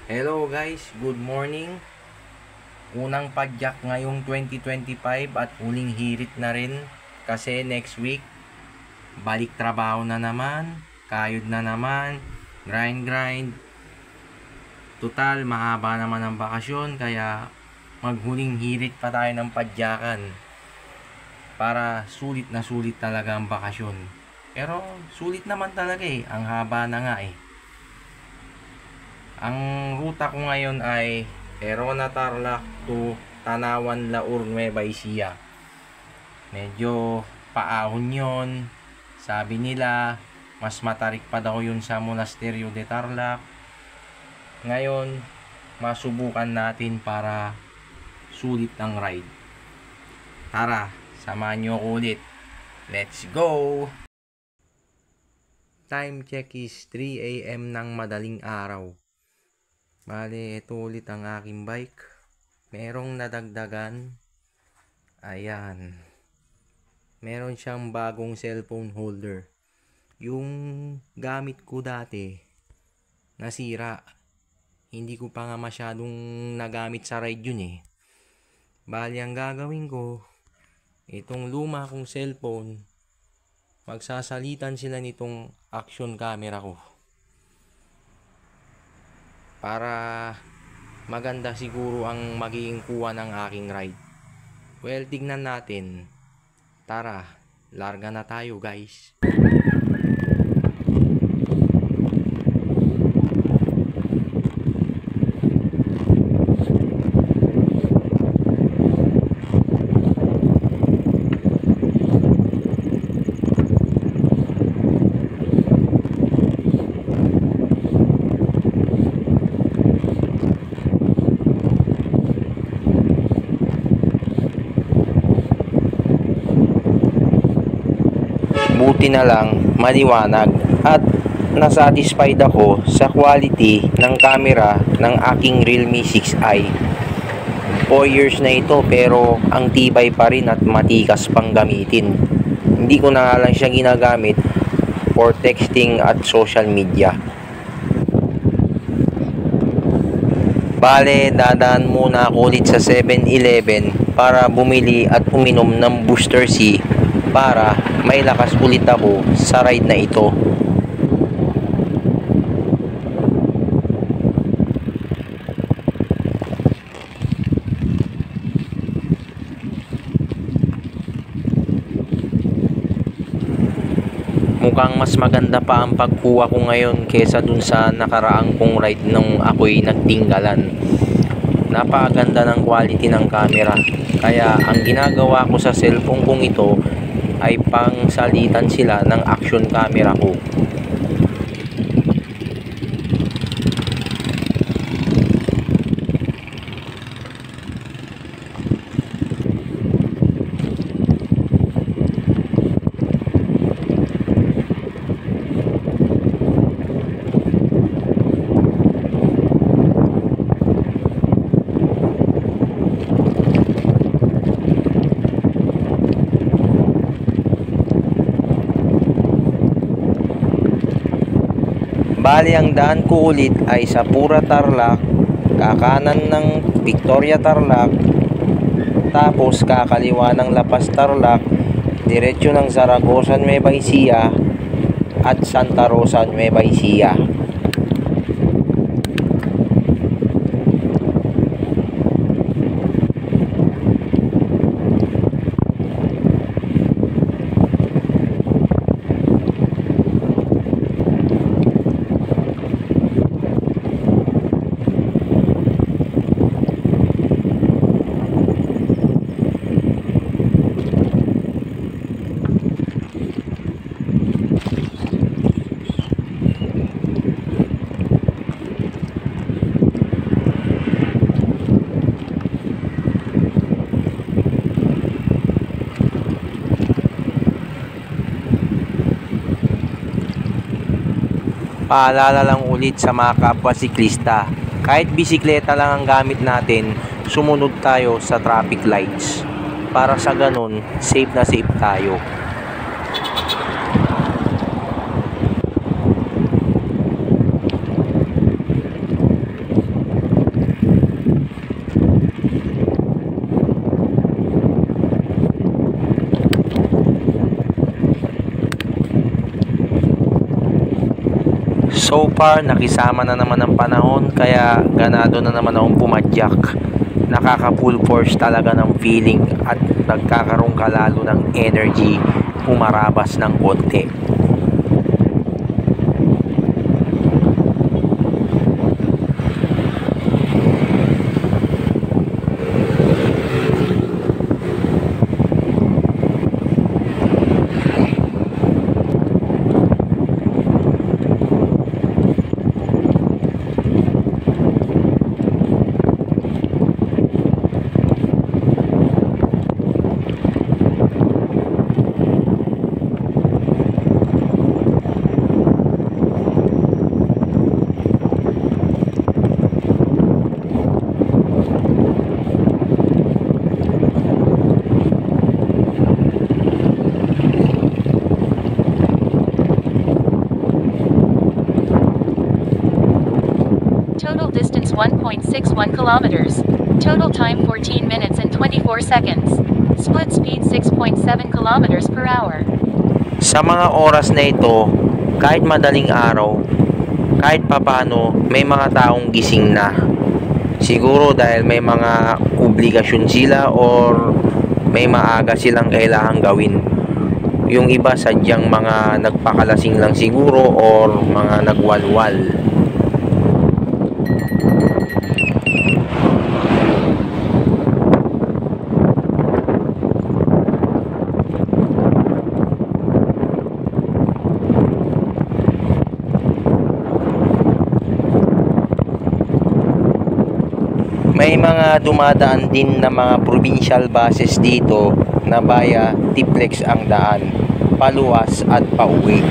Hello guys, good morning. Unang padyak ngayong 2025 at uling hirit na rin kasi next week balik trabaho na naman, kayod na naman, grind. Total, mahaba naman ang bakasyon kaya maghuling hirit pa tayo ng padyakan para sulit na sulit talaga ang bakasyon. Pero sulit naman talaga ang haba na nga. Ang ruta ko ngayon ay Erona Tarlac to Tanawan Laur Nueva Ecija. Medyo paahon yon. Sabi nila mas matarik pa daw yun sa Monasterio de Tarlac. Ngayon masubukan natin para sulit ng ride. Tara, samahan nyo ako ulit. Let's go! Time check is 3 AM ng madaling araw. Bale, ito ulit ang aking bike. Merong nadagdagan. Ayan. Meron siyang bagong cellphone holder. Yung gamit ko dati, nasira. Hindi ko pa nga masyadong nagamit sa ride yun. Bale, ang gagawin ko, itong luma kong cellphone, magsasalitan sila nitong action camera ko. Para maganda siguro ang magiging kuha ng aking ride. Well, tignan natin. Tara, larga na tayo guys. Buti na lang maliwanag at nasatisfied ako sa quality ng camera ng aking Realme 6i. 4 years na ito pero ang tibay pa rin at matikas pang gamitin. Hindi ko na lang siya ginagamit for texting at social media. Bale, dadaan muna ako ulit sa 7-Eleven para bumili at uminom ng Booster C para may lakas ulit ako sa ride na ito. Mukhang mas maganda pa ang pagkuha ko ngayon kesa dun sa nakaraang kong ride nung ako'y nagtinggalan. Napakaganda ng quality ng camera. Kaya ang ginagawa ko sa cellphone kong ito ay pang salitan sila ng action camera ko. Bali, ang daan ko ulit ay sa Pura Tarlac, kakanan ng Victoria Tarlac, tapos kakaliwa ng La Paz Tarlac, diretso ng Zaragoza Nueva Ecija at Santa Rosa Nueva Ecija. Paalala lang ulit sa mga kapwa siklista, kahit bisikleta lang ang gamit natin, sumunod tayo sa traffic lights para sa ganun safe na safe tayo. So far, nakisama na naman ang panahon, kaya ganado na naman akong pumadyak. Nakaka full force talaga ng feeling at nagkakaroon ka lalo ng energy umarabas ng konti. Total distance 1.61 kilometers. Total time 14 minutes and 24 seconds. Split speed 6.7 kilometers per hour. Sa mga oras na ito, kahit madaling araw, kahit papano, may mga taong gising na. Siguro dahil may mga obligasyon sila or may maaga silang kailangang gawin. Yung iba sadyang mga nagpakalasing lang siguro or mga nagwalwal. May mga dumadaan din na mga provincial buses dito na via Tiplex ang daan, paluwas at pauwi.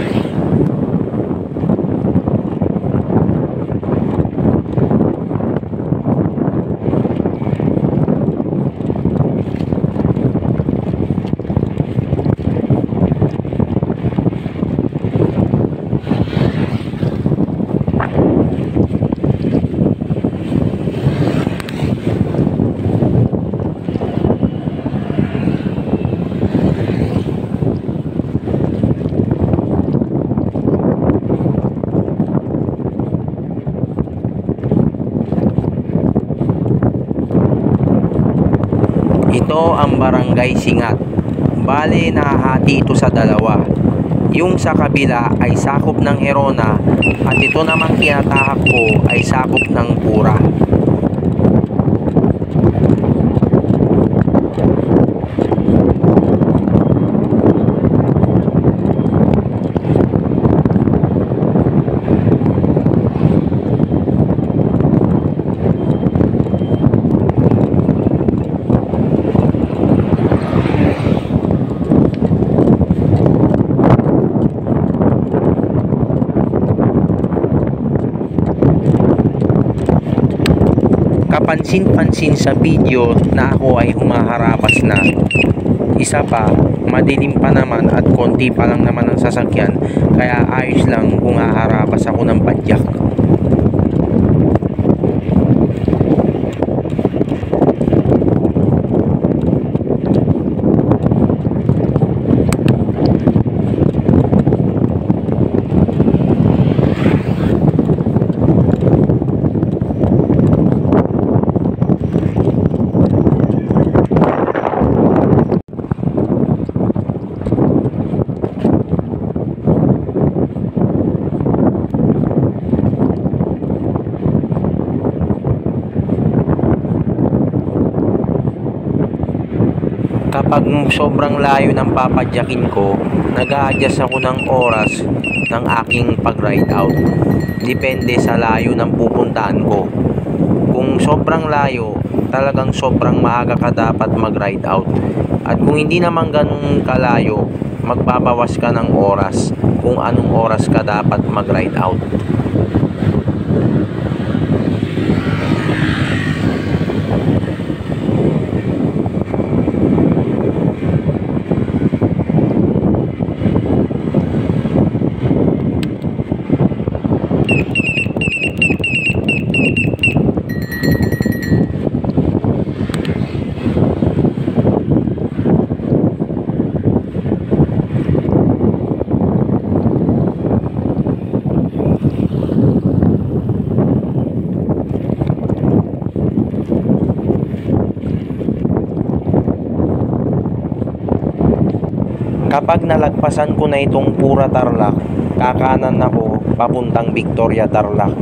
Ito ang Barangay Singat. Bale, nahahati ito sa dalawa. Yung sa kabila ay sakop ng Herona at ito namang tinatahak ko ay sakop ng Pura. Kapansin-pansin sa video na ako ay humaharabas na. Isa pa, madilim pa naman at konti pa lang naman ang sasakyan, kaya ayos lang kung haharabas ako ng padyak. Kapag sobrang layo ng papadyakin ko, nag-a-adjust ako ng oras ng aking pag-ride out. Depende sa layo ng pupuntahan ko. Kung sobrang layo, talagang sobrang maaga ka dapat mag-ride out. At kung hindi naman ganun kalayo, magbabawas ka ng oras kung anong oras ka dapat mag-ride out. Kapag nalagpasan ko na itong Pura Tarlac, kakanan ako papuntang Victoria Tarlac.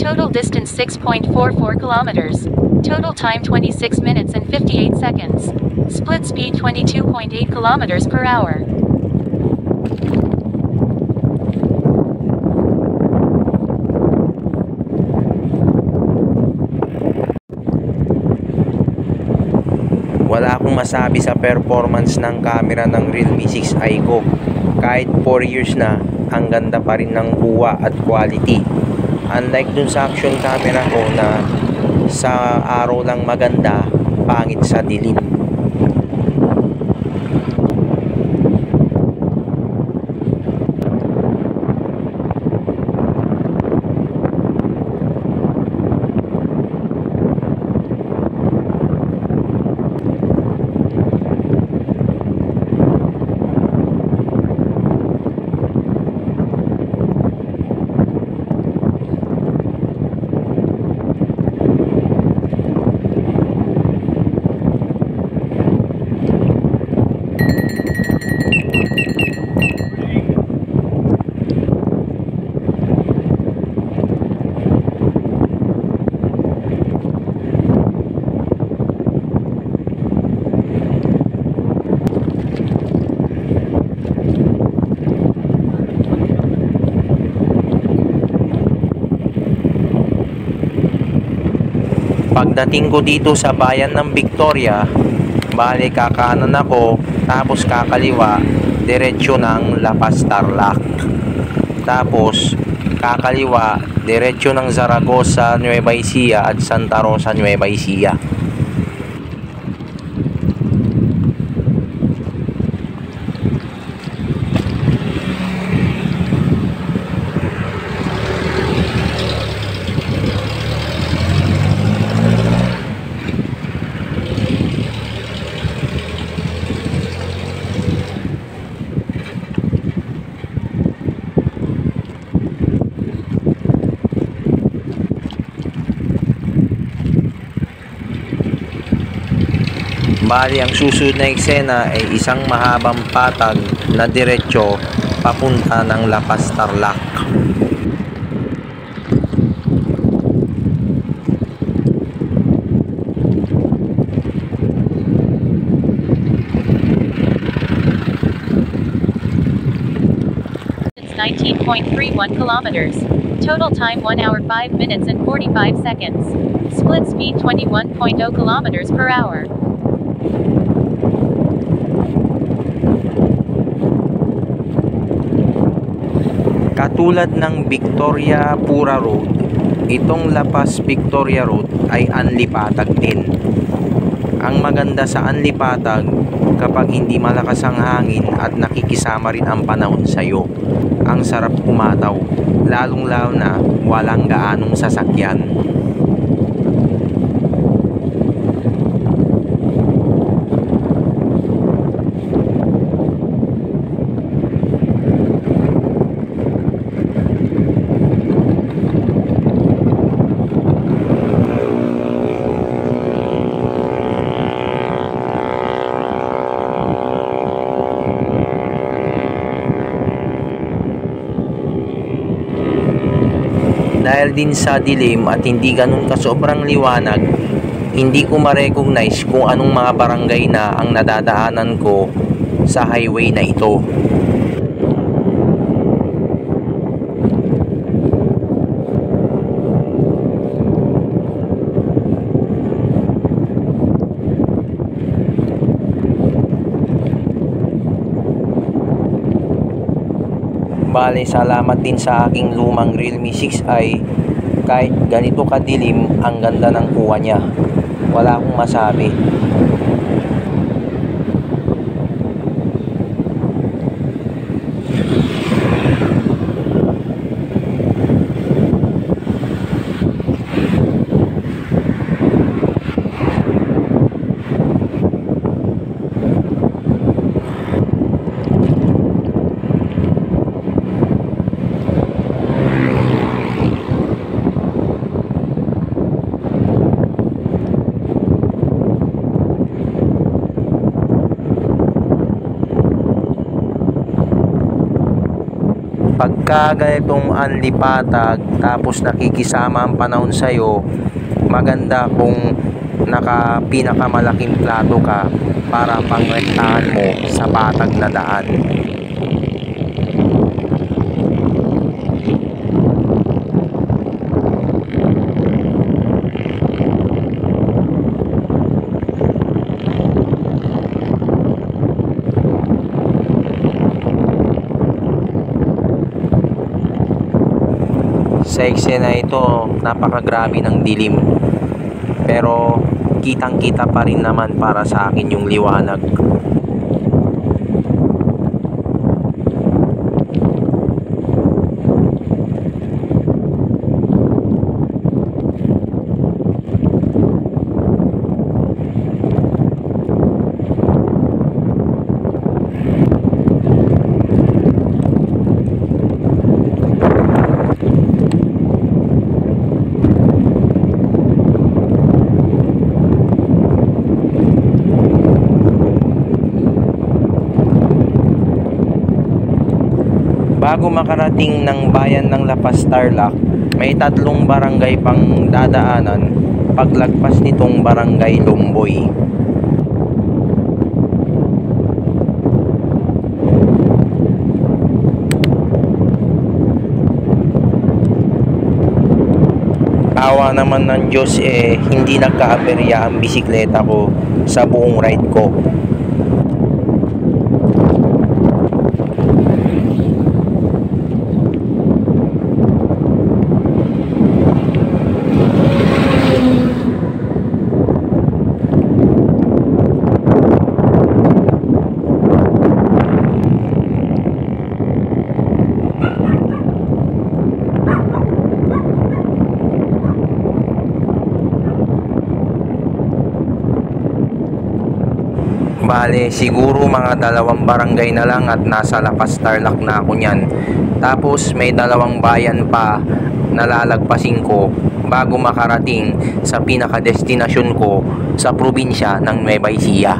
Total distance 6.44 kilometers. Total time 26 minutes and 58 seconds. Split speed 22.8 kilometers per hour. Wala akong masabi sa performance ng camera ng Realme 6i ko. Kahit 4 years na, ang ganda pa rin ng kuha at quality. Unlike dun sa action camera ko na sa araw lang maganda, pangit sa dilim. Pagdating ko dito sa bayan ng Victoria, bale kakanan ako, tapos kakaliwa, diretsyo ng La Paz Tarlac. Tapos kakaliwa, diretsyo ng Zaragoza, Nueva Ecija at Santa Rosa, Nueva Ecija. Bali, ang susunod na eksena ay isang mahabang patag na diretsyo papunta ng La Paz Tarlac. It's 19.31 kilometers. Total time 1 hour 5 minutes and 45 seconds. Split speed 21.0 kilometers per hour. Katulad ng Victoria Pura Road, itong La Paz Victoria Road ay anlipatag din. Ang maganda sa anlipatag, kapag hindi malakas ang hangin at nakikisama rin ang panahon sa'yo, ang sarap kumataw, lalong-lalo na walang gaanong sasakyan. Dahil din sa dilim at hindi ganun kasobrang liwanag, hindi ko ma-recognize kung anong mga barangay na ang nadadaanan ko sa highway na ito. Bale, salamat din sa aking lumang Realme 6i. Kahit ganito kadilim, ang ganda ng kuha niya. Wala akong masabi. pagka ganitong anlipatag tapos nakikisama ang panahon sa'yo, maganda kung pinakamalaking plato ka para pangrektahan mo sa patag na daan. Sa eksena ito, napakagrabe ng dilim. Pero kitang-kita pa rin naman para sa akin yung liwanag. Bago makarating ng bayan ng Lapas Tarlac, may 3 barangay pang dadaanan paglagpas nitong barangay Lumboy. Awa naman ng Diyos hindi nagkaaberya ang bisikleta ko sa buong ride ko. Bale, siguro mga 2 barangay na lang at nasa Lapas Tarlac na ako niyan. Tapos may 2 bayan pa na lalagpasin ko bago makarating sa pinaka-destinasyon ko sa probinsya ng Nueva Ecija.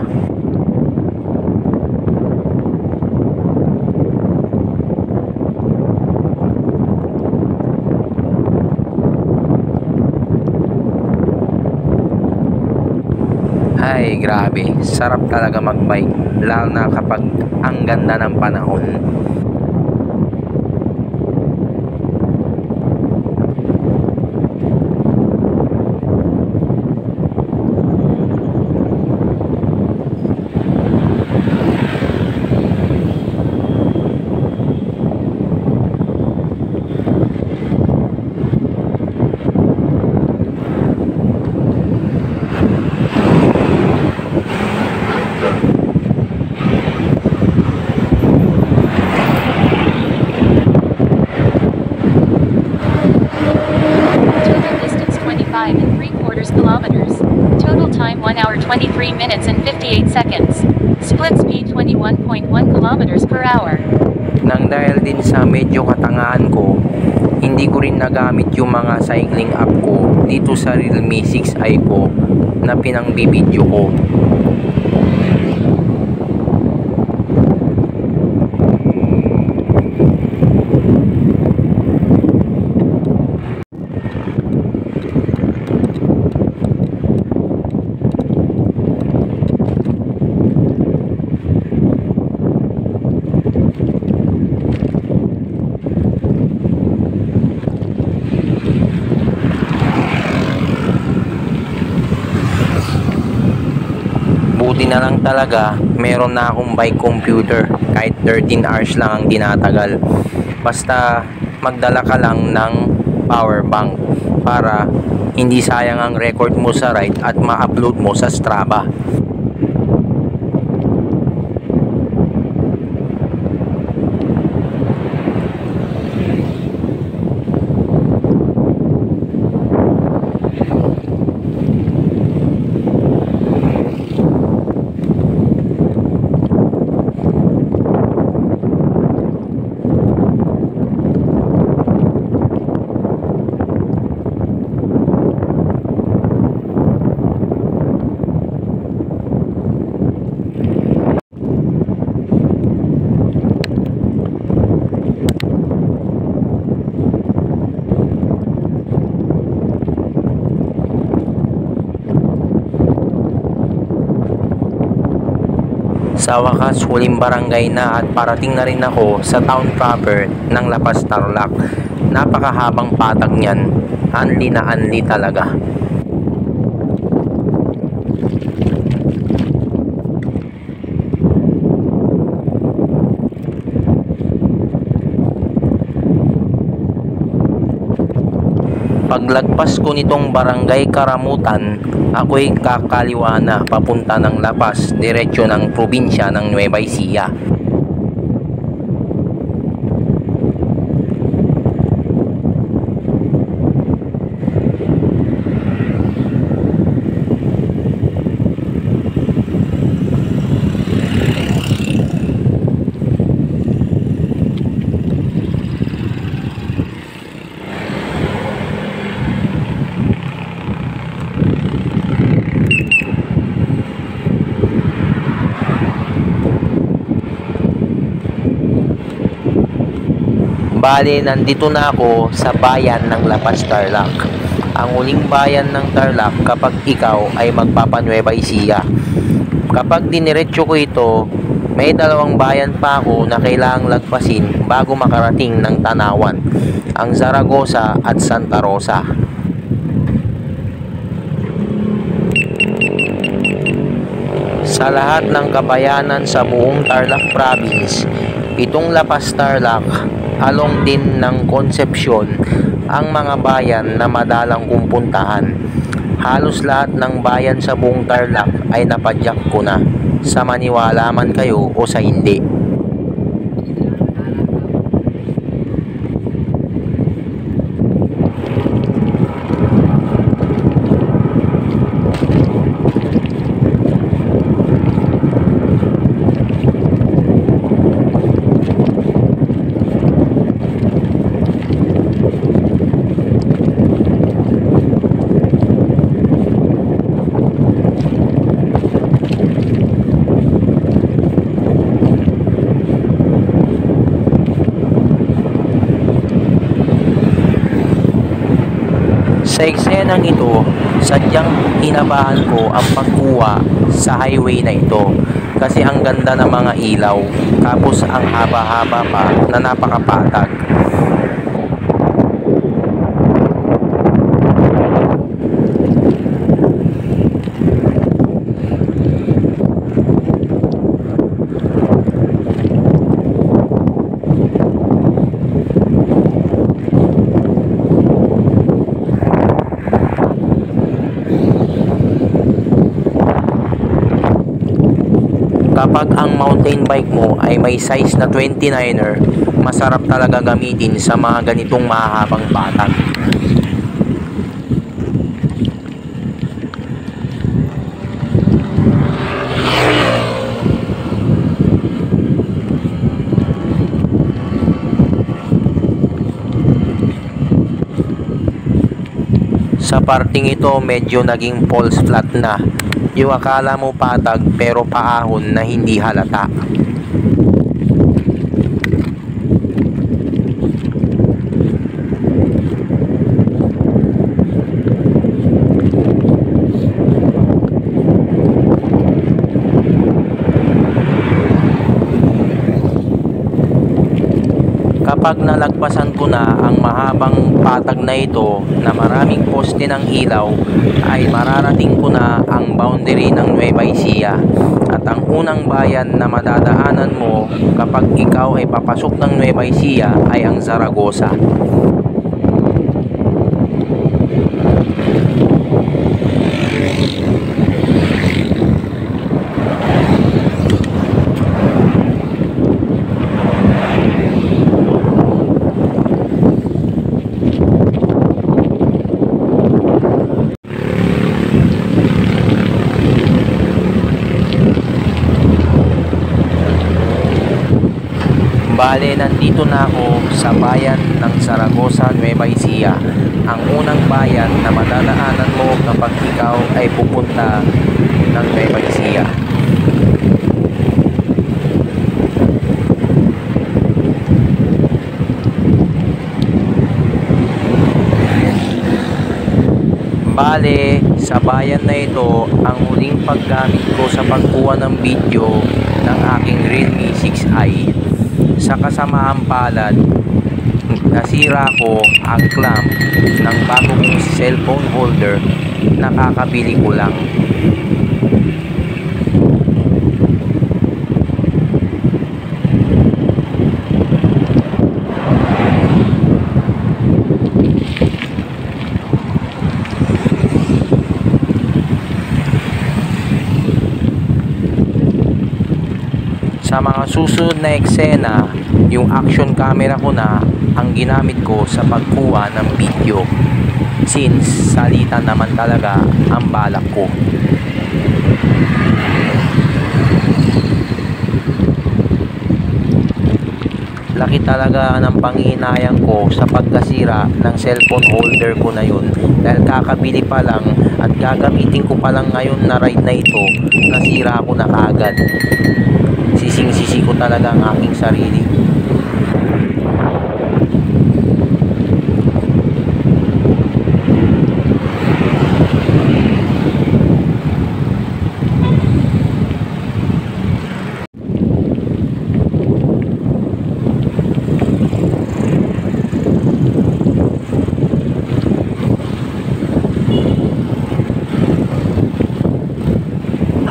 Ay, grabe. Sarap talaga magbike. Lalo na kapag ang ganda ng panahon. Kilometers. Total time 1 hour 23 minutes and 58 seconds. Split speed 21.1 kilometers per hour. Nang dahil din sa medyo katangahan ko, hindi ko rin nagamit yung mga cycling app ko dito sa Realme 6i ko na pinangbibideo ko. Buti na lang talaga meron na akong bike computer, kahit 13 hours lang ang tinatagal. Basta magdala ka lang ng power bank para hindi sayang ang record mo sa ride at ma-upload mo sa Strava. Sa wakas, huling barangay na at parating na rin ako sa town proper ng La Paz, Tarlac. Napakahabang patag niyan. Anli na anli talaga. Paglagpas ko nitong barangay Karamutan, ako'y kakaliwa na papunta ng La Paz, diretsyo ng probinsya ng Nueva Ecija. Bale, nandito na ako sa bayan ng La Paz, Tarlac. Ang huling bayan ng Tarlac kapag ikaw ay magpapa-Nueva Ecija. Kapag diniretso ko ito, may dalawang bayan pa ako na kailangang lagpasin bago makarating ng Tanawan, ang Zaragoza at Santa Rosa. Sa lahat ng kabayanan sa buong Tarlac Province, itong La Paz, Tarlac, along din ng Concepcion, ang mga bayan na madalang kong puntahan. Halos lahat ng bayan sa buong Tarlac ay napadyak ko na, sa maniwala man kayo o sa hindi. Sa eksenang ito, sadyang inabahan ko ang pagkuha sa highway na ito kasi ang ganda ng mga ilaw, tapos ang haba-haba pa na napakapatag. Kapag ang mountain bike mo ay may size na 29er, masarap talaga gamitin sa mga ganitong mahahabang patag. Sa parting ito, medyo naging false flat na. Yung akala mo patag pero paahon na hindi halata. Kapag nalagpasan ko na ang mahabang patag na ito na maraming poste ng ilaw, ay mararating ko na ang boundary ng Nueva Ecija. At ang unang bayan na madadaanan mo kapag ikaw ay papasok ng Nueva Ecija ay ang Zaragoza. Bale, nandito na ako sa bayan ng Zaragoza, Nueva Ecija. Ang unang bayan na madadaanan mo kapag ikaw ay pupunta ng Nueva Ecija. Bale, sa bayan na ito, ang huling paggamit ko sa pagkuha ng video ng aking Realme 6i. Sa kasamaang palad, nasira ko ang clamp ng bago kong cellphone holder na kakabili ko lang. Sa mga susunod na eksena, yung action camera ko na ang ginamit ko sa pagkuha ng video, since salita naman talaga ang balak ko. Laki talaga ng panghihinayang ko sa pagkasira ng cellphone holder ko na yun, dahil kakabili pa lang at gagamitin ko pa lang ngayon na ride na ito, nasira ko na kaagad. Sising-sisi ko talaga ang aking sarili.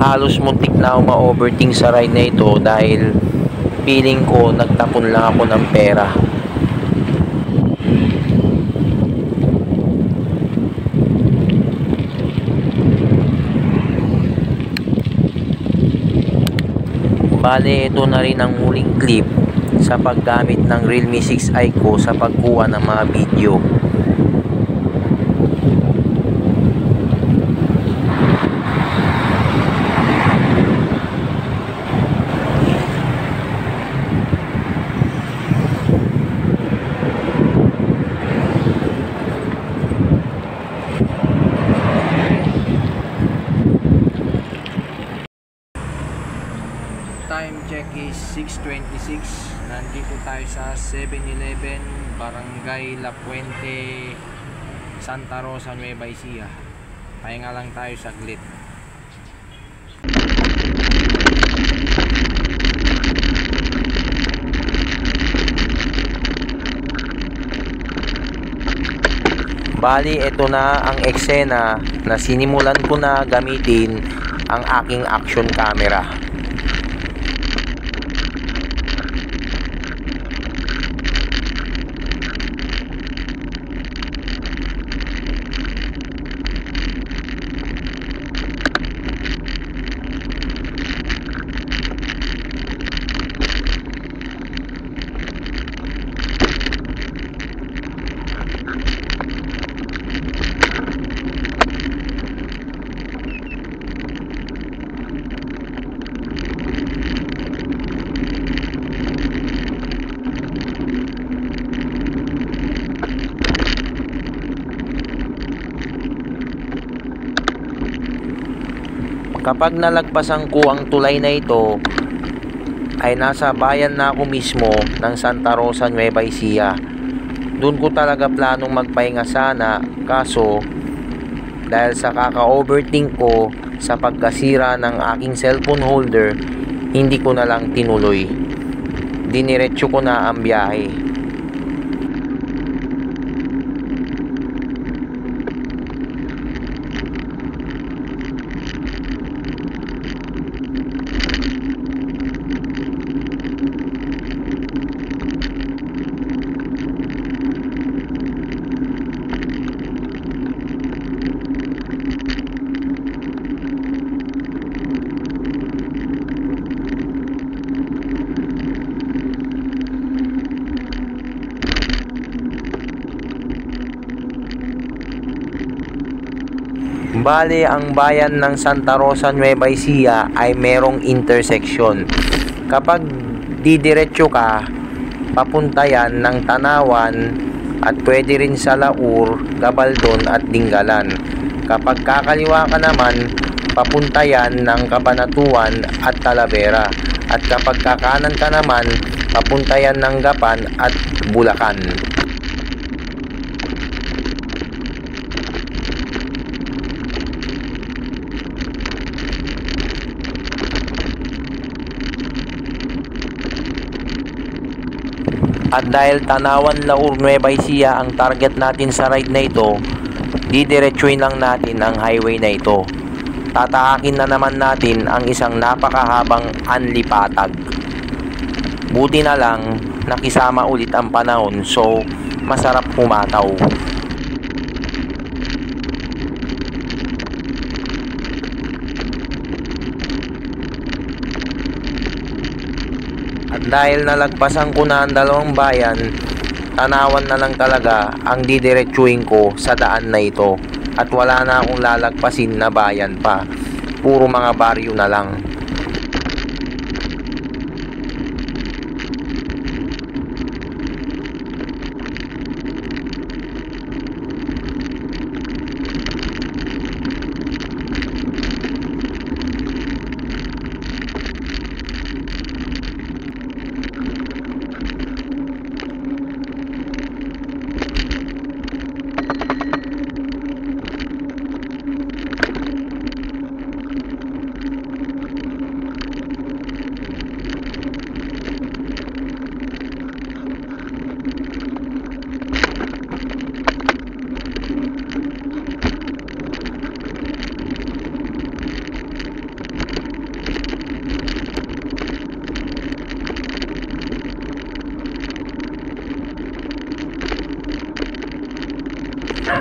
Halos muntik na ako ma-overthink sa ride na ito dahil feeling ko nagtapon lang ako ng pera. Bale, ito na rin ang huling clip sa paggamit ng Realme 6i ko sa pagkuha ng mga video. Time check is 6:26. Nandito tayo sa 7-Eleven, Barangay La Puente, Santa Rosa, Nueva Ecija. Pahinga lang tayo saglit. Bali, ito na ang eksena na sinimulan ko na gamitin ang aking action camera. Kapag nalagpasan ko ang tulay na ito, ay nasa bayan na ako mismo ng Santa Rosa, Nueva Ecija. Doon ko talaga planong magpahinga sana, kaso dahil sa kaka-overthink ko sa pagkasira ng aking cellphone holder, hindi ko na lang tinuloy. Diniretso ko na ang biyahe. Bale, ang bayan ng Santa Rosa, Nueva Ecija ay merong intersection. Kapag didiretso ka, papunta yan ng Tanawan at pwede rin sa Laur, Gabaldon at Dingalan. Kapag kakaliwa ka naman, papunta yan ng Cabanatuan at Talavera. At kapag kakanan ka naman, papunta yan ng Gapan at Bulacan. At dahil Tanawan Laur Nueva Ecija ang target natin sa ride na ito, didiretsuin lang natin ang highway na ito. Tatahakin na naman natin ang isang napakahabang anlipatag. Buti na lang nakisama ulit ang panahon, so masarap pumataw. At dahil nalagpasan ko na ang dalawang bayan, Tanawan na lang talaga ang didiretsuin ko sa daan na ito. At wala na akong lalagpasin na bayan pa. Puro mga baryo na lang.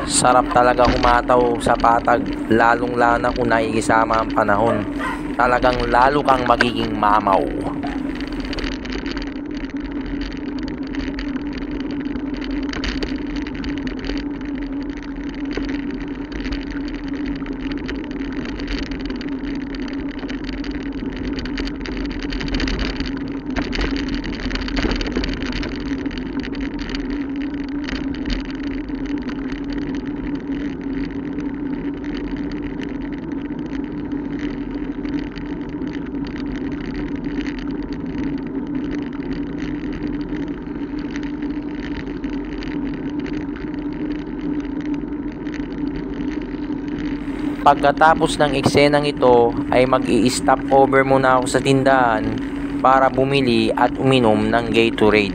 Sarap talaga humataw sa patag, lalong lalo na kung nakikisama ang panahon. Talagang lalo kang magiging mamaw. Pagkatapos ng eksenang ito ay mag-i-stop over muna ako sa tindahan para bumili at uminom ng Gatorade.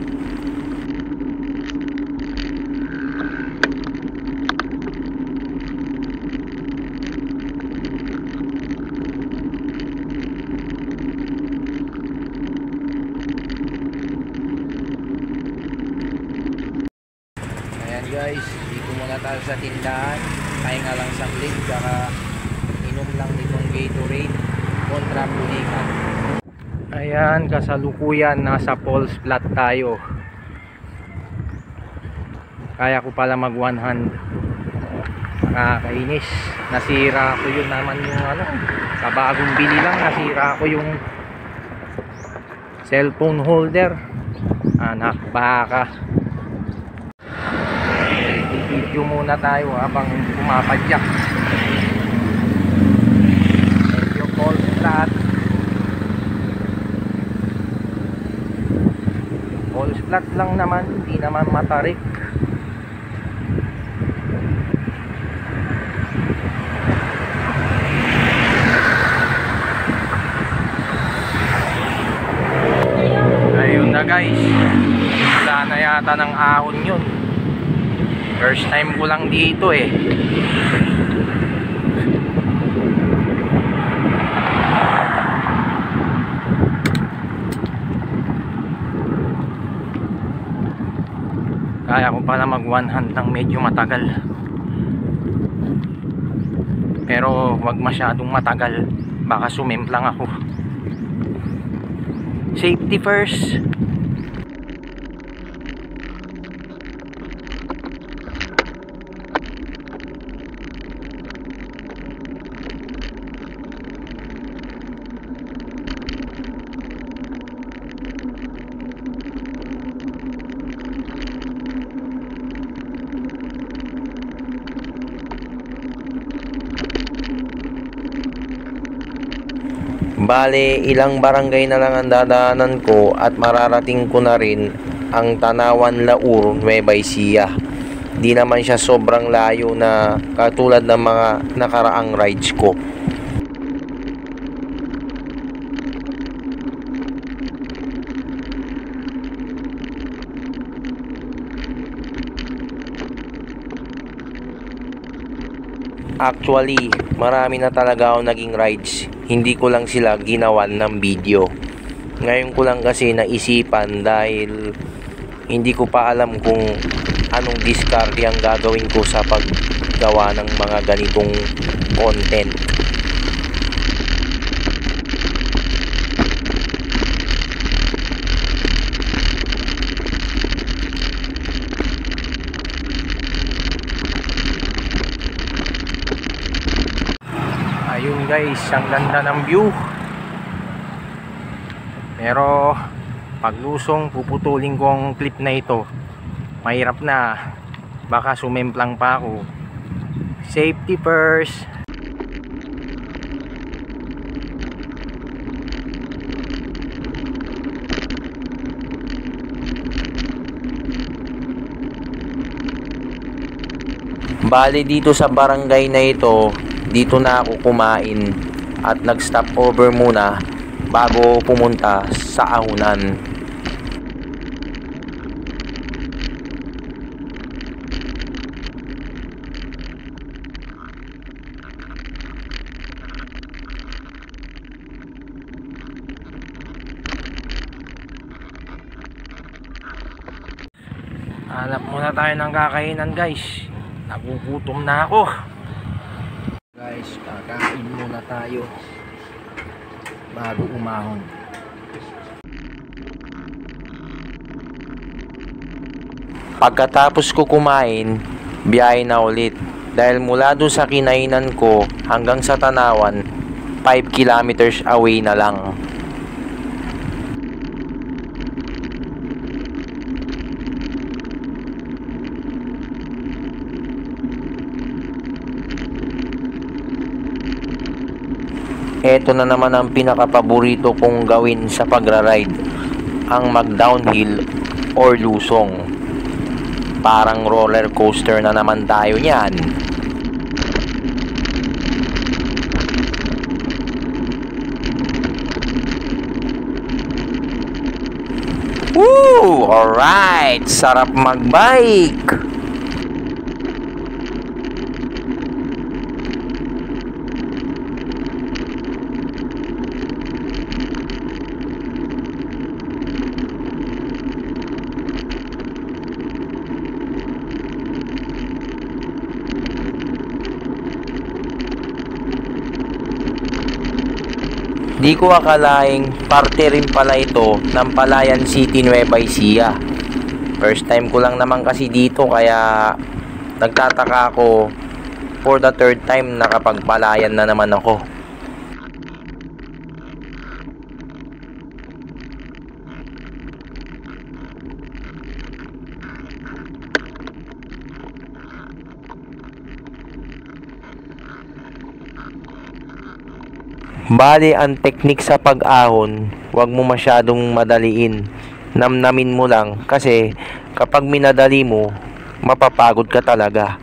Ayan guys, dito muna tayo sa tindahan. Pahinga lang saglit, saka inom lang nitong Gatorade kontra pulikan. Ayan, kasalukuyan nasa Paul's Flat tayo. Kaya ko pala mag one hand. Nakakainis. Nasira ko yun naman yung kabagong bili lang, nasira ko yung cellphone holder. Anak baka. Video muna tayo habang pumapadyak. Medyo Paul's Flat. Paul's Flat lang naman, hindi naman matarik. Ayun na guys, wala na yata ng ahon yun. First time ko lang dito eh. Kaya ko pala mag one hand ng medyo matagal. Pero wag masyadong matagal, baka sumemplang ako. Safety first. Bale, ilang barangay na lang ang dadaanan ko at mararating ko na rin ang Tanawan Laur Nueva Ecija. Di naman siya sobrang layo na katulad ng mga nakaraang rides ko. Actually, marami na talaga ako naging rides. Hindi ko lang sila ginawan ng video. Ngayon ko lang kasi naisipan dahil hindi ko pa alam kung anong diskarte ang gagawin ko sa paggawa ng mga ganitong content. Ayun guys, ang ganda ng view. Pero paglusong puputulin ko ang clip na ito. Mahirap na. Baka sumemplang pa ako. Safety first. Bale dito sa barangay na ito, dito na ako kumain at nag-stop over muna bago pumunta sa ahunan. Hanap muna tayo ng kakainan guys. Nagugutom na ako. Guys, kakain muna tayo bago umahon. Pagkatapos ko kumain, biyahe na ulit. Dahil mula doon sa kinainan ko hanggang sa Tanawan, 5 kilometers away na lang. Ito na naman ang pinakapaborito kong gawin sa pagra-ride, ang mag-downhill or lusong. Parang roller coaster na naman tayo niyan. Woo! Alright! Sarap mag-bike! Di ko akalaing parte rin pala ito ng Palayan City, Nueva Ecija. First time ko lang naman kasi dito kaya nagtataka ako for the third time nakapagpalayan na naman ako. Bali, ang teknik sa pag-ahon, huwag mo masyadong madaliin. Namnamin mo lang kasi kapag minadali mo, mapapagod ka talaga.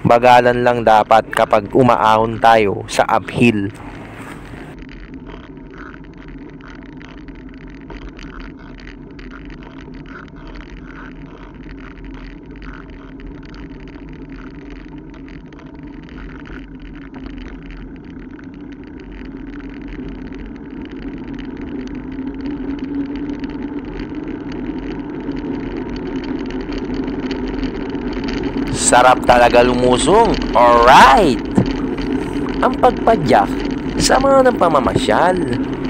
Bagalan lang dapat kapag umaahon tayo sa uphill. Sarap talaga lumusong. Alright! Ang pagpadyak, sama ng pamamasyal.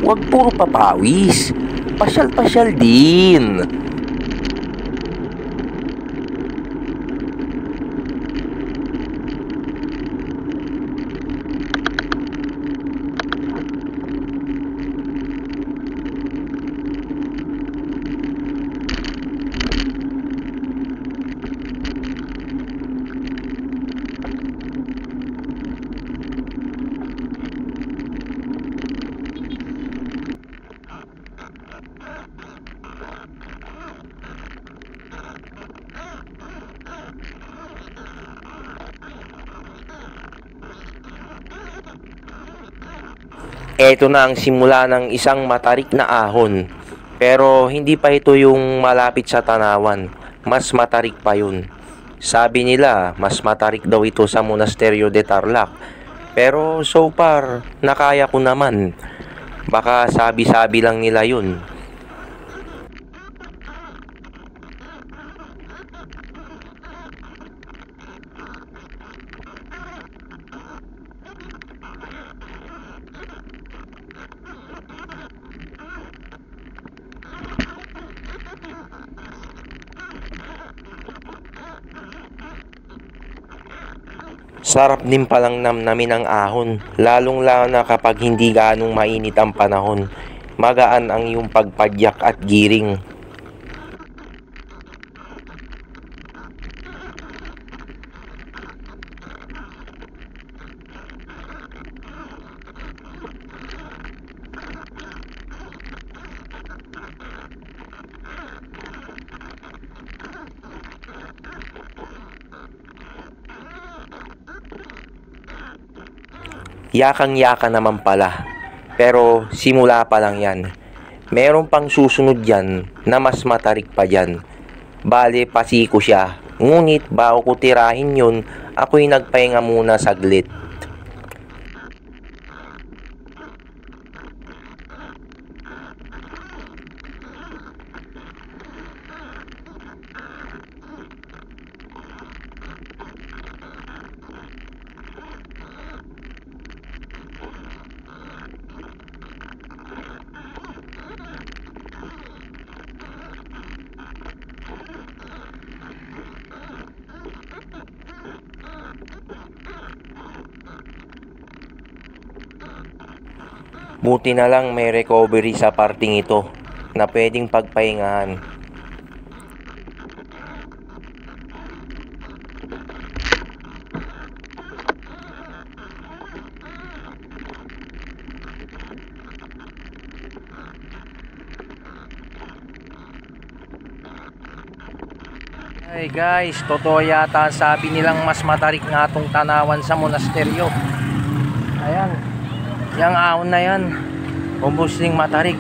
Huwag puro papawis. Pasyal-pasyal din. Ito na ang simula ng isang matarik na ahon. Pero hindi pa ito yung malapit sa Tanawan. Mas matarik pa yun. Sabi nila, mas matarik daw ito sa Monasterio de Tarlac. Pero so far, nakaya ko naman. Baka sabi-sabi lang nila yun. Sarap din palang namnamin ang ahon, lalong lalo na kapag hindi ganong mainit ang panahon. Magaan ang iyong pagpadyak at giring. Yakang-yaka naman pala. Pero simula pa lang yan. Meron pang susunod yan na mas matarik pa dyan. Bale, pasiko siya. Ngunit bago ko tirahin yun, ako'y nagpahinga muna saglit. Buti na lang may recovery sa parting ito na pwedeng pagpahingahan. Hey guys, totoo yata sabi nilang mas matarik nga itong tanawan sa monasteryo. Ayan, yung ahon na yan, umusling matarik.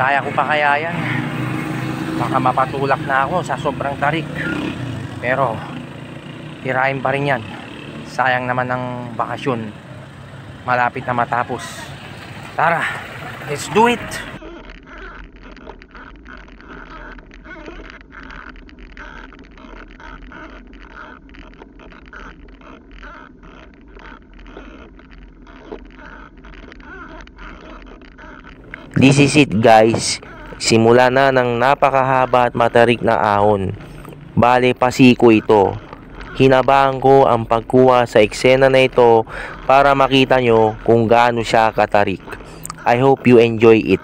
Kaya ko pa kaya yan? Baka mapatulak na ako sa sobrang tarik. Pero tirahin pa rin yan. Sayang naman ng bakasyon, malapit na matapos. Tara, let's do it! This is it guys. Simula na ng napakahaba at matarik na ahon. Bale, pasiko ito. Hinabahan ko ang pagkuha sa eksena na ito para makita nyo kung gaano siya katarik. I hope you enjoy it.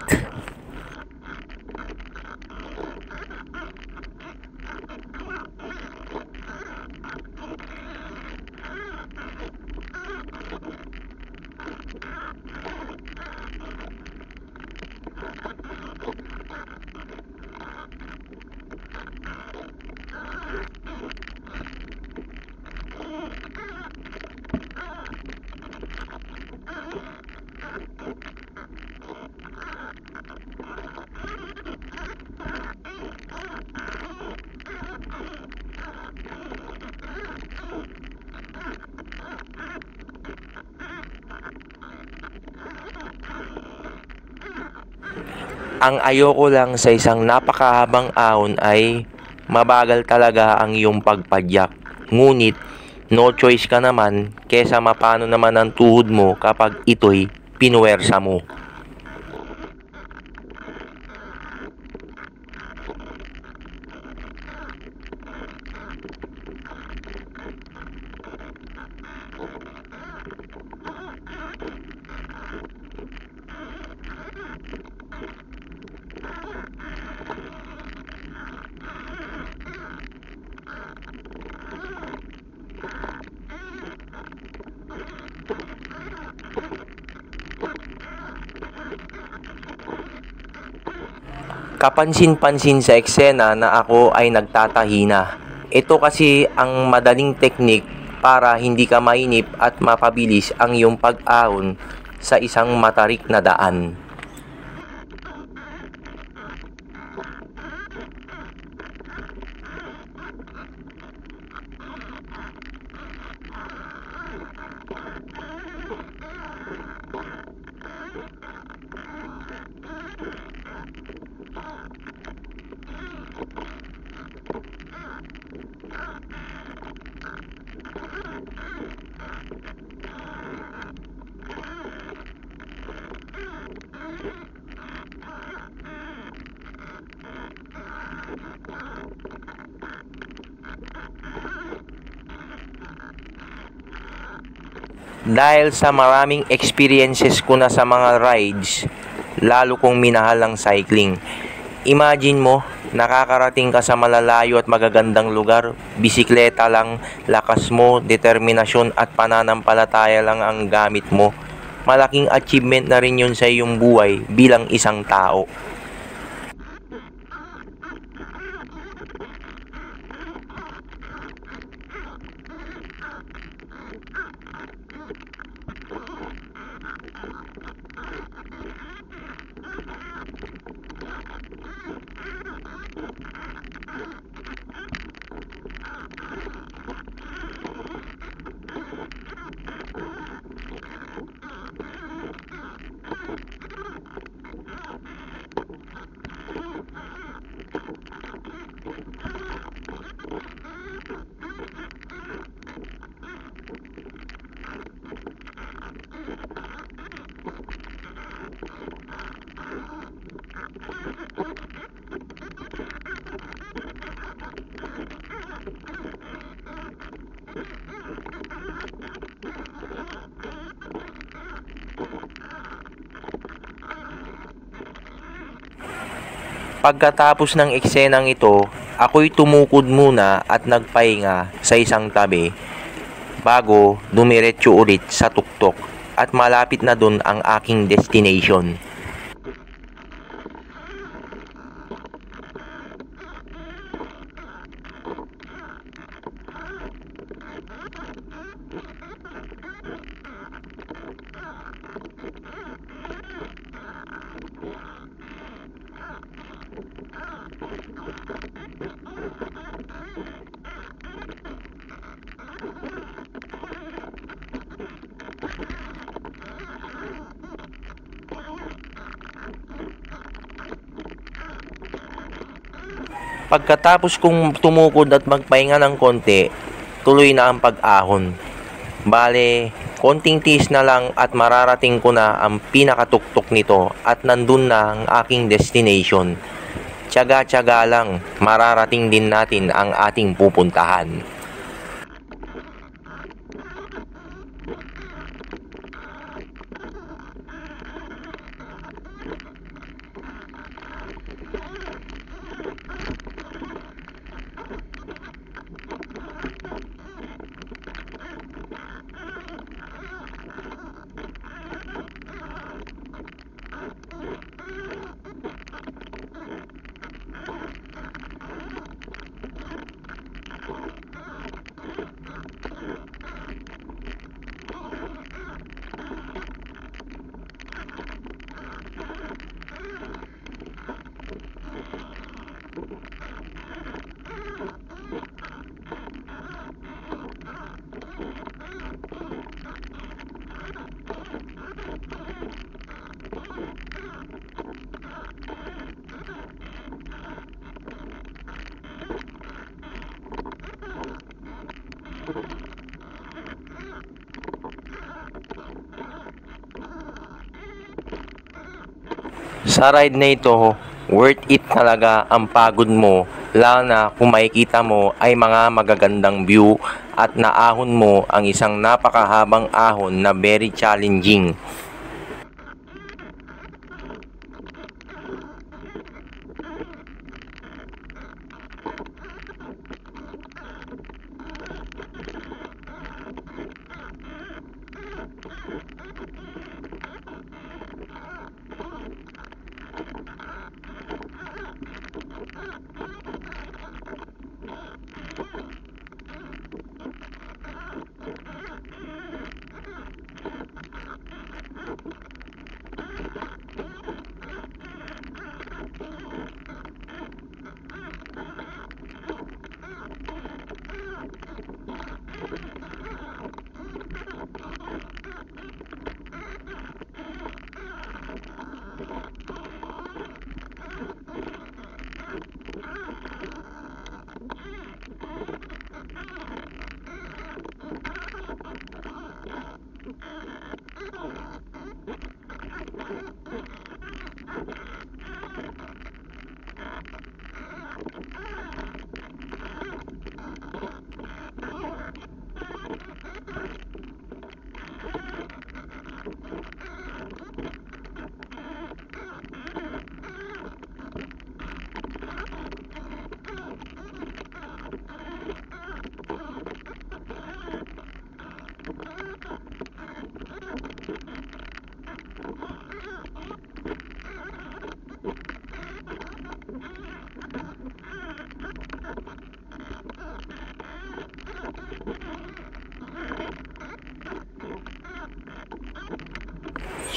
Ang ayoko lang sa isang napakahabang ahon ay mabagal talaga ang iyong pagpadyak. Ngunit, no choice ka naman kesa mapano naman ang tuhod mo kapag ito'y pinuwersa mo. Kapansin-pansin sa eksena na ako ay nagtatahina. Ito kasi ang madaling teknik para hindi ka mainip at mapabilis ang iyong pag-ahon sa isang matarik na daan. Dahil sa maraming experiences ko na sa mga rides, lalo kong minahal ang cycling. Imagine mo, nakakarating ka sa malalayo at magagandang lugar, bisikleta lang, lakas mo, determinasyon at pananampalataya lang ang gamit mo. Malaking achievement na rin yun sa iyong buhay bilang isang tao. Pagkatapos ng eksenang ito, ako'y tumukod muna at nagpahinga sa isang tabi bago dumiretso ulit sa tuktok at malapit na dun ang aking destination. Pagkatapos kong tumukod at magpahinga ng konti, tuloy na ang pag-ahon. Bale, konting tiis na lang at mararating ko na ang pinakatuktok nito at nandun na ang aking destination. Tiyaga-tiyaga lang, mararating din natin ang ating pupuntahan. Sa ride na ito, worth it talaga ang pagod mo, lalo na kung makikita mo ay mga magagandang view at naahon mo ang isang napakahabang ahon na very challenging.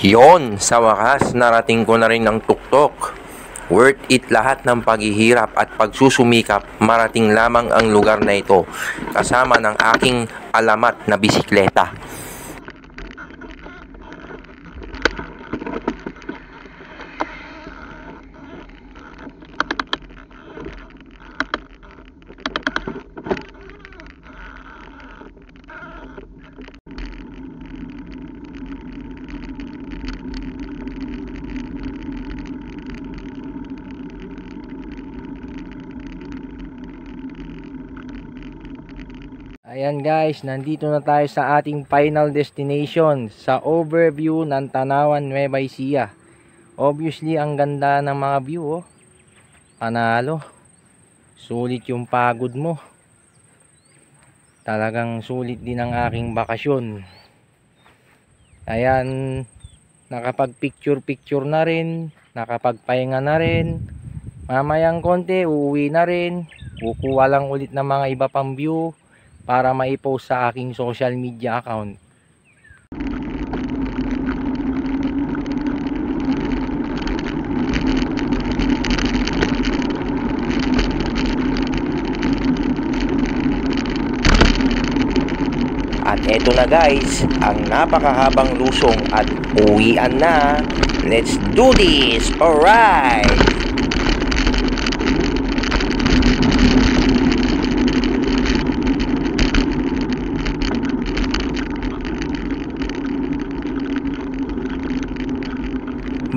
Yon, sa wakas, narating ko na rin ang tuktok. Worth it lahat ng paghihirap at pagsusumikap, marating lamang ang lugar na ito, kasama ng aking alamat na bisikleta. Ayan guys, nandito na tayo sa ating final destination, sa overview ng Tanawan, Nueva Ecija. Obviously, ang ganda ng mga view, oh. Panalo. Sulit yung pagod mo. Talagang sulit din ang aking bakasyon. Ayan, nakapag picture na rin, nakapagpahinga na rin. Mamayang konti, uuwi na rin. Kukuha lang ulit ng mga iba pang view para maipost sa aking social media account. At eto na guys, ang napakahabang lusong at uwian na. Let's do this! Alright!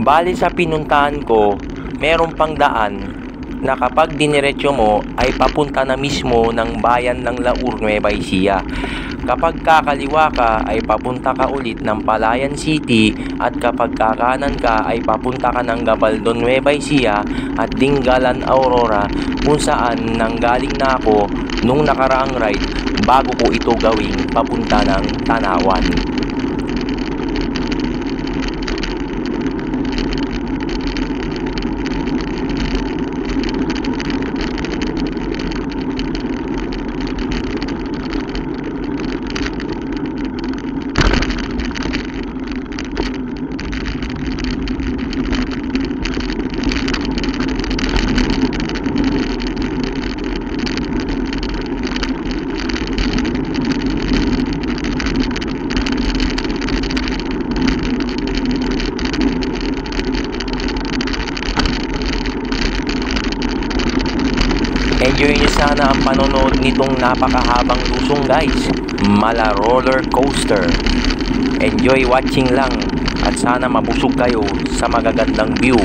Bali sa pinuntahan ko, meron pang daan na kapag diniretso mo ay papunta na mismo ng bayan ng Laur, Nueva Ecija. Kapag kakaliwa ka ay papunta ka ulit ng Palayan City, at kapag kakanan ka ay papunta ka ng Gabaldon, Nueva Ecija at Dingalan, Aurora, kung saan nanggaling na ako nung nakaraang ride bago ko ito gawing papunta ng Tanawan. Enjoy nyo sana ang panonood nitong napakahabang lusong guys. Mala roller coaster. Enjoy watching lang at sana mabusog kayo sa magagandang view.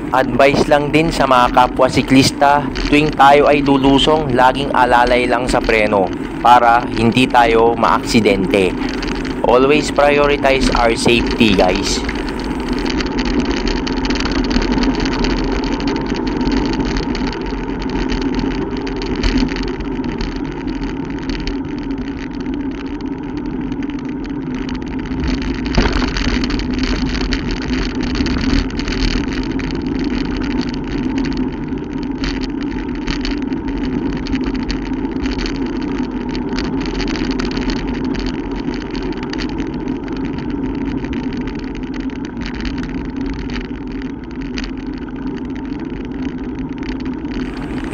Advice lang din sa mga kapwa siklista, tuwing tayo ay lulusong, laging alalay lang sa preno para hindi tayo maaksidente. Always prioritize our safety guys.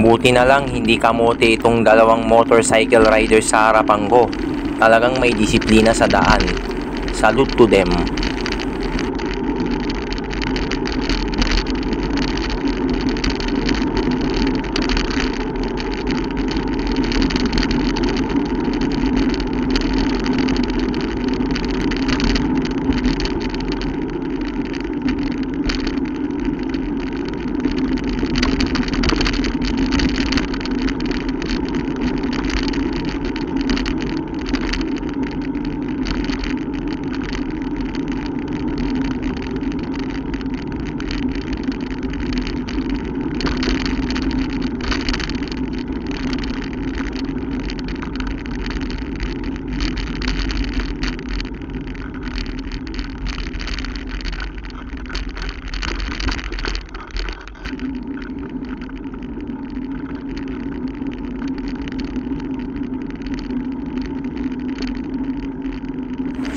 Buti na lang hindi kamote itong dalawang motorcycle rider sa harapan ko. Talagang may disiplina sa daan. Salute to them.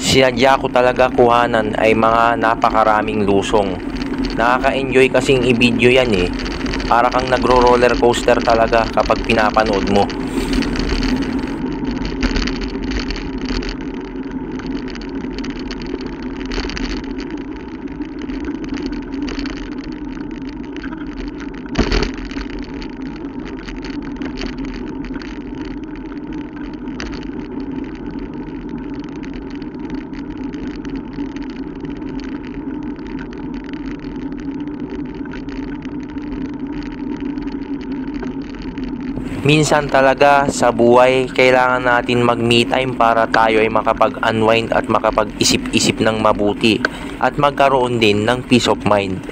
Sinadya ko talaga kuhanan ay mga napakaraming lusong. Nakaka-enjoy kasing i-video yan eh. Para kang nagro-roller coaster talaga kapag pinapanood mo. Minsan talaga sa buhay, kailangan natin mag-me time para tayo ay makapag-unwind at makapag-isip-isip ng mabuti at magkaroon din ng peace of mind.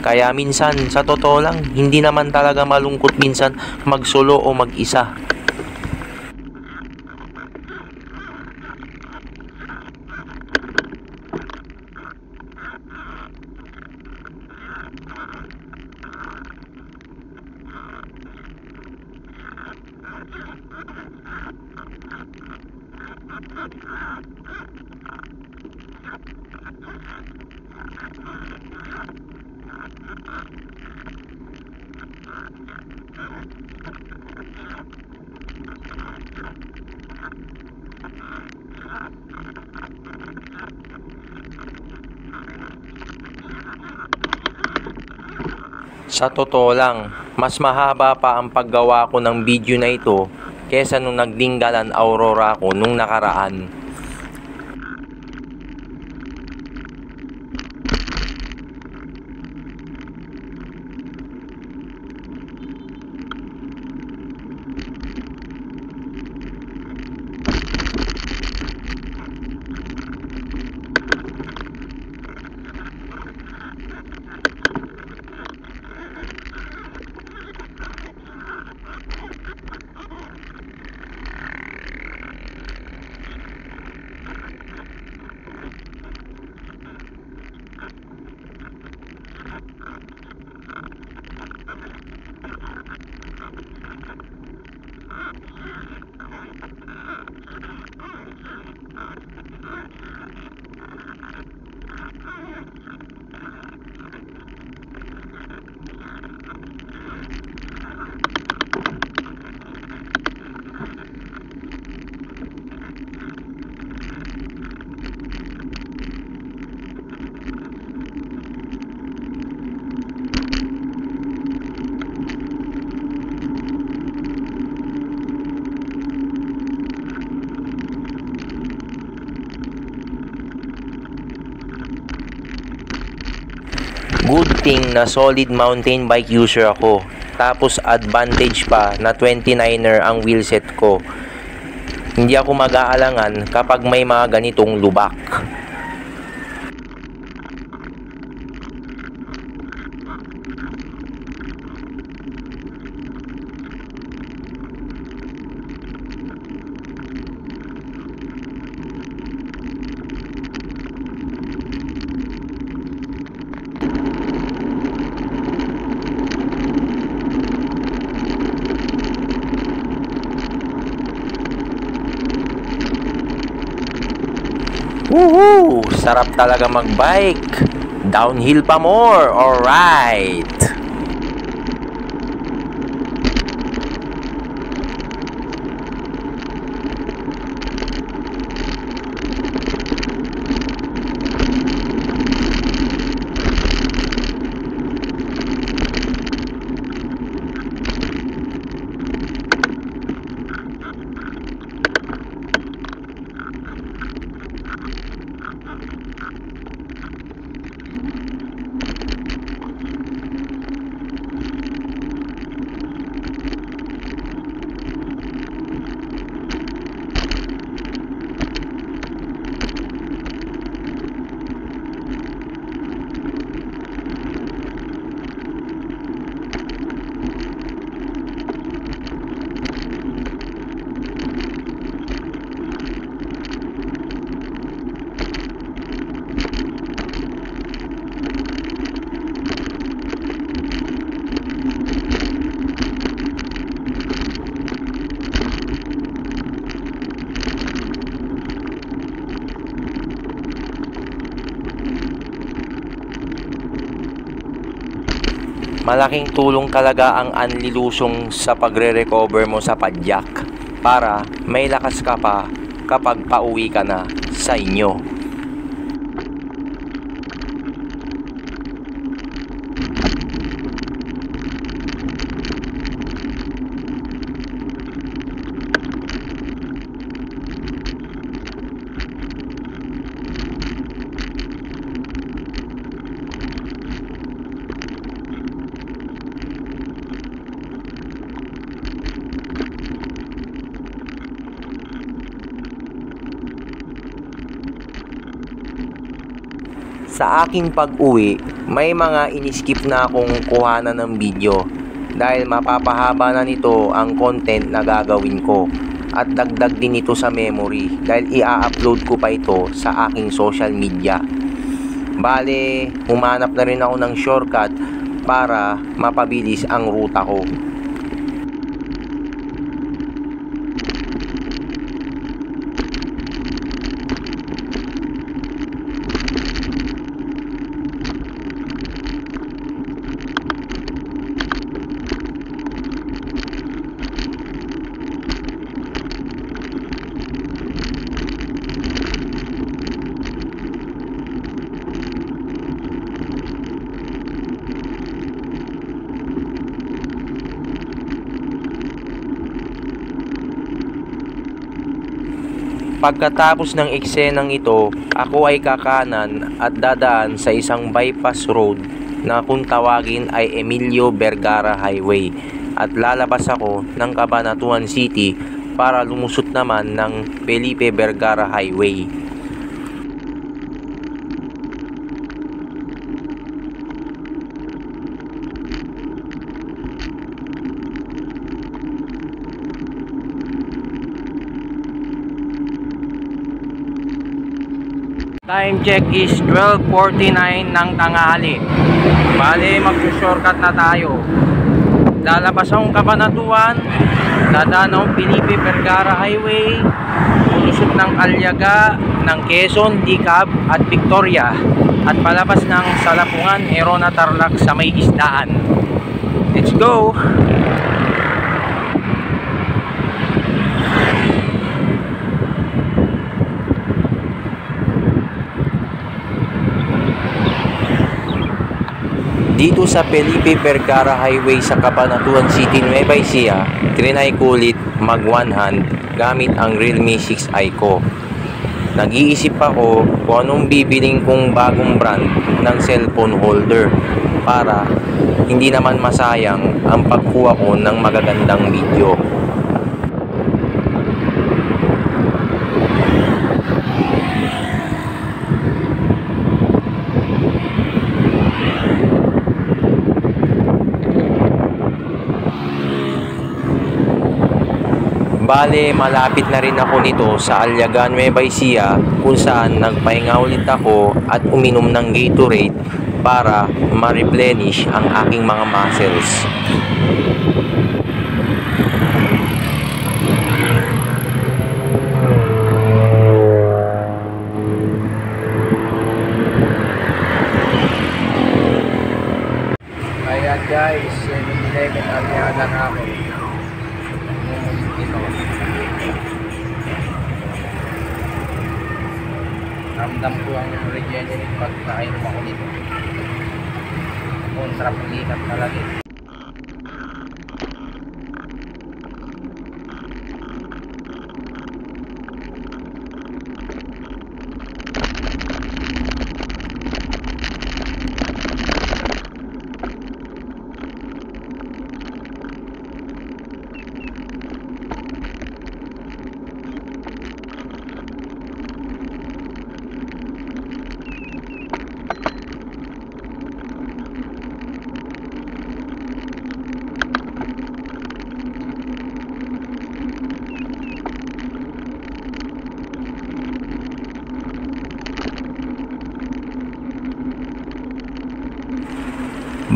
Kaya minsan, sa totoo lang, hindi naman talaga malungkot minsan mag-solo o mag-isa. Sa totoo lang, mas mahaba pa ang paggawa ko ng video na ito kesa nung nagdinggalan Aurora ko nung nakaraan. Good thing na solid mountain bike user ako. Tapos advantage pa na 29er ang wheelset ko. Hindi ako mag-aalangan kapag may mga ganitong lubak. Woohoo! Sarap talaga magbike. Downhill pa more. Alright. malaking tulong talaga ang anlilusong sa pagre-recover mo sa padyak para may lakas ka pa kapag pauwi ka na sa inyo. Sa aking pag-uwi, may mga iniskip na akong kuhanan ng video dahil mapapahaba na nito ang content na gagawin ko at dagdag din ito sa memory dahil i-upload ko pa ito sa aking social media. Bale, humanap na rin ako ng shortcut para mapabilis ang ruta ko. Pagkatapos ng eksenang ito, ako ay kakanan at dadaan sa isang bypass road na kung tawagin ay Emilio Vergara Highway at lalabas ako ng Cabanatuan City para lumusot naman ng Felipe Vergara Highway. Time check is 12:49 ng tanghali. Bale, mag-shortcut na tayo. Lalabas akong Cabanatuan, dadaan akong Felipe Vergara Highway, lulusot ng Aliaga, ng Quezon, Licab at Victoria, at palabas ng Salapungan, Herona, Tarlac sa may isdaan. Let's go! Dito sa Felipe Vergara Highway sa Cabanatuan City, Nueva Ecija, trinay ko ulit mag one hand gamit ang Realme 6i ko. Nag-iisip ako kung anong bibiling kong bagong brand ng cellphone holder para hindi naman masayang ang pagkuha ko ng magagandang video. Bale, malapit na rin ako nito sa Aliaga, Nueva Ecija, kung saan nagpahinga ulit ako at uminom ng Gatorade para ma-replenish ang aking mga muscles. Ayan guys, 7-Eleven Aliaga na ako. Ramdam ko ang regenerate pag nakainom ako nito. Ang sarap ng ikat talaga.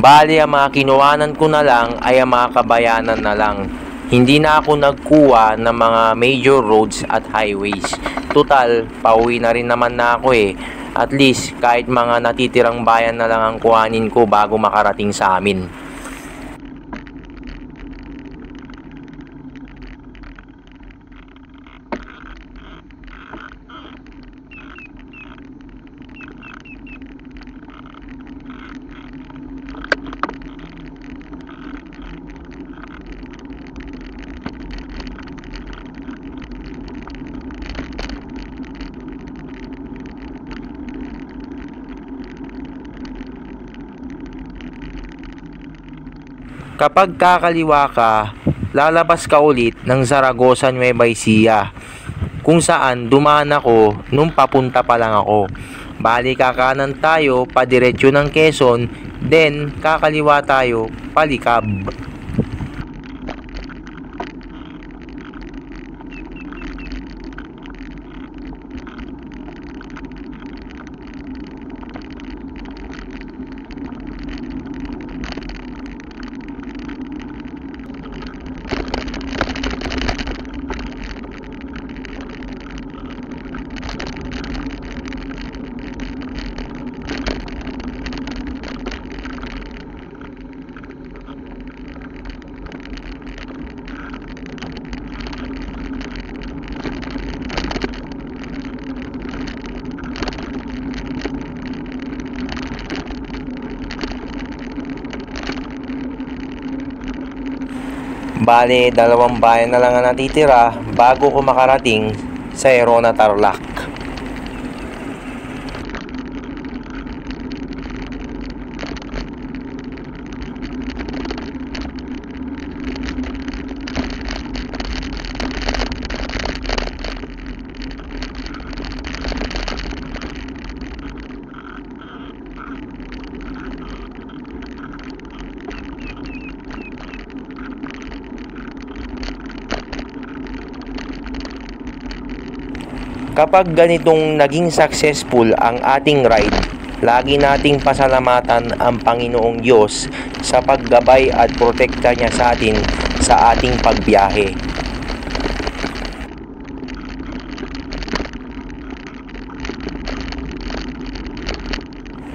Bali, ang mga kinuhanan ko na lang ay ang mga kabayanan na lang. Hindi na ako nagkuha ng mga major roads at highways. Total, pauwi na rin naman na ako eh. At least, kahit mga natitirang bayan na lang ang kuhanin ko bago makarating sa amin. Kapag kakaliwa ka, lalabas ka ulit ng Zaragoza, Nueva Ecija, kung saan dumaan ako nung papunta pa lang ako. Bali kakanan tayo padiretso ng Quezon, then kakaliwa tayo palikab. Bale, 2 bayan na lang ang natitira bago ko makarating sa Herona, Tarlac. Kapag ganitong naging successful ang ating ride, lagi nating pasalamatan ang Panginoong Diyos sa paggabay at protekta niya sa atin sa ating pagbiyahe.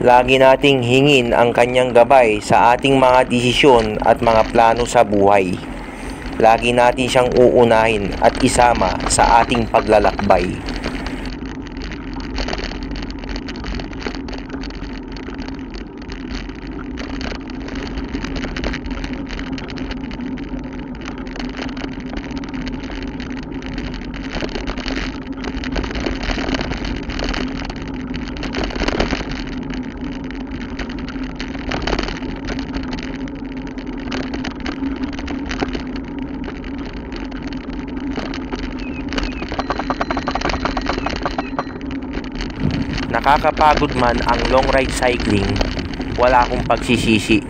Lagi nating hingin ang kanyang gabay sa ating mga desisyon at mga plano sa buhay. Lagi natin siyang uunahin at isama sa ating paglalakbay. Nakakapagod man ang long ride cycling, wala akong pagsisisi.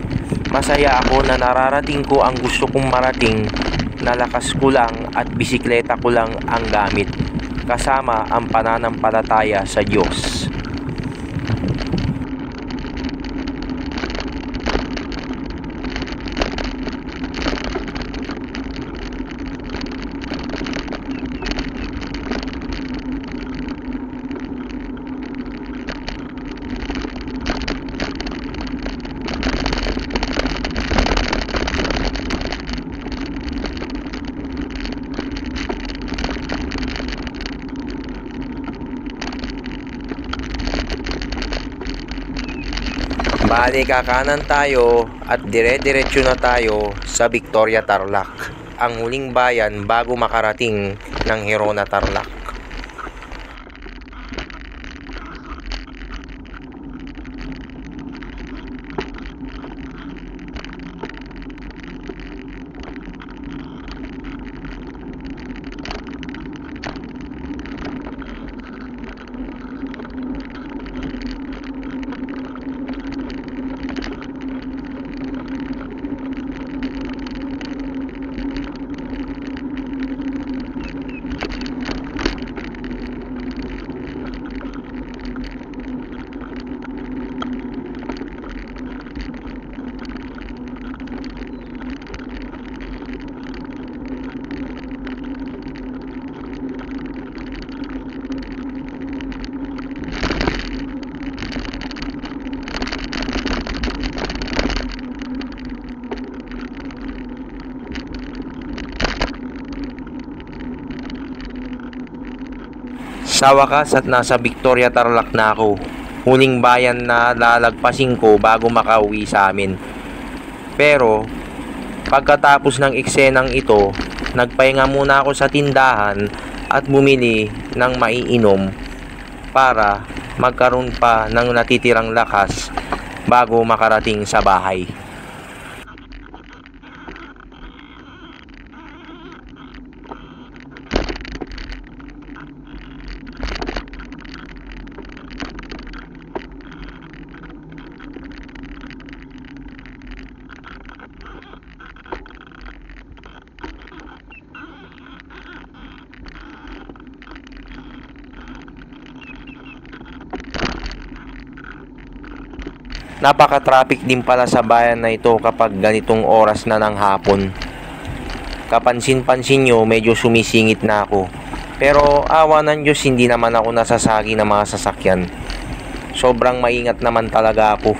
Masaya ako na nararating ko ang gusto kong marating, na lakas ko lang at bisikleta ko lang ang gamit, kasama ang pananampalataya sa Diyos. Bali kakanan tayo at dire-diretso na tayo sa Victoria, Tarlac, ang huling bayan bago makarating ng Herona, Tarlac. Sa wakas at nasa Victoria, Tarlac na ako. Huling bayan na lalagpasin ko bago makauwi sa amin. Pero pagkatapos ng eksenang ito, nagpahinga muna ako sa tindahan at bumili ng maiinom para magkaroon pa ng natitirang lakas bago makarating sa bahay. Napaka-traffic din pala sa bayan na ito kapag ganitong oras na ng hapon. Kapansin-pansin nyo, medyo sumisingit na ako. Pero awa ng Diyos, hindi naman ako nasasagi ng mga sasakyan. Sobrang maingat naman talaga ako.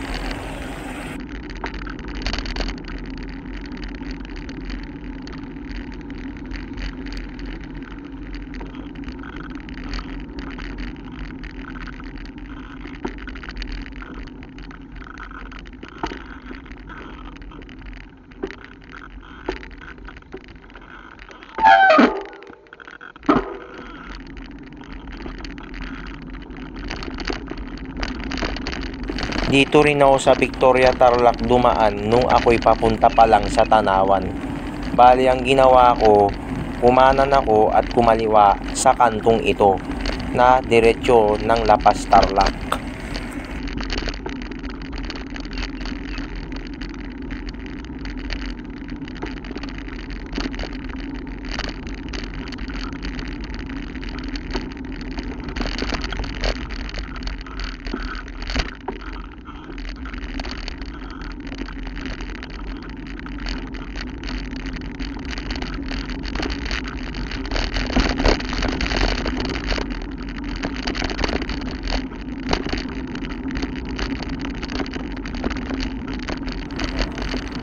Dito rin ako sa Victoria Tarlac dumaan nung ako'y papunta pa lang sa Tanawan. Bali ang ginawa ko, kumanan ako at kumaliwa sa kantong ito na diretsyo ng Lapas Tarlac.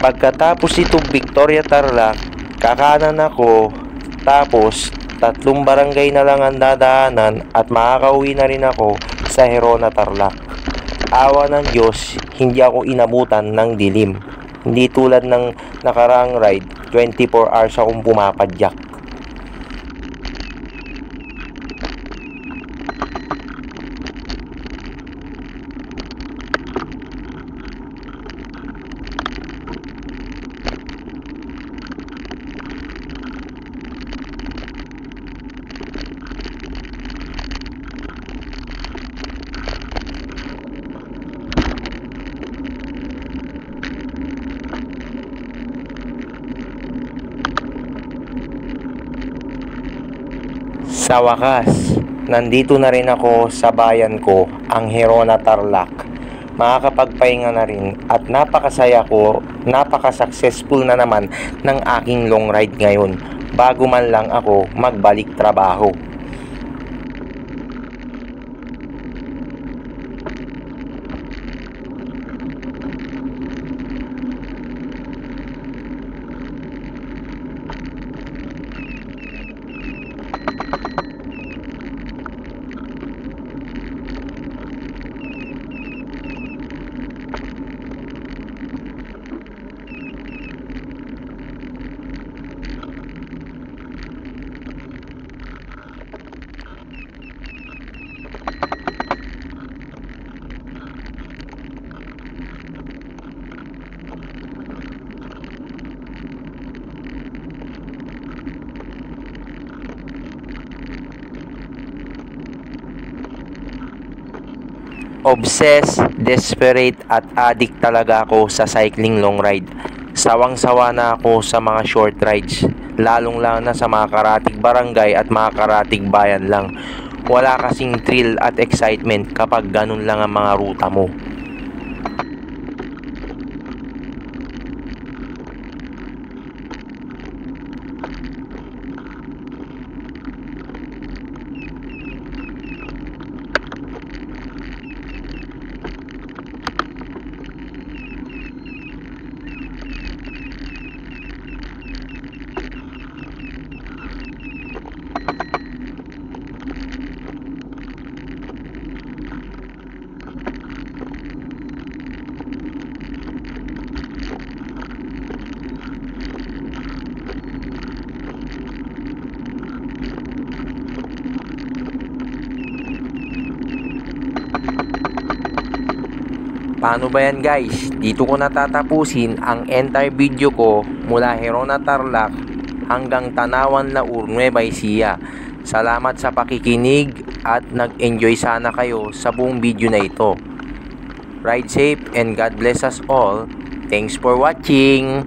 Pagkatapos itong Victoria Tarlac, kakanan ako, tapos 3 barangay na lang ang dadaanan at makakauwi na rin ako sa Herona Tarlac. Awa ng Diyos, hindi ako inabutan ng dilim. Hindi tulad ng nakaraang ride, 24 hours akong pumapadyak. Sa wakas, nandito na rin ako sa bayan ko, ang Herona Tarlac. Makakapagpahinga na rin at napakasaya ko, napaka-successful na naman ng aking long ride ngayon bago man lang ako magbalik trabaho. Obsessed, desperate at addict talaga ako sa cycling long ride. Sawang-sawa na ako sa mga short rides, lalong-lalo na sa mga karatig barangay at mga karatig bayan lang. Wala kasing thrill at excitement kapag ganun lang ang mga ruta mo. Paano ba yan guys? Dito ko natatapusin ang entire video ko mula Herona Tarlac hanggang Tanawan Laur, Nueva Ecija. Salamat sa pakikinig at nag-enjoy sana kayo sa buong video na ito. Ride safe and God bless us all. Thanks for watching!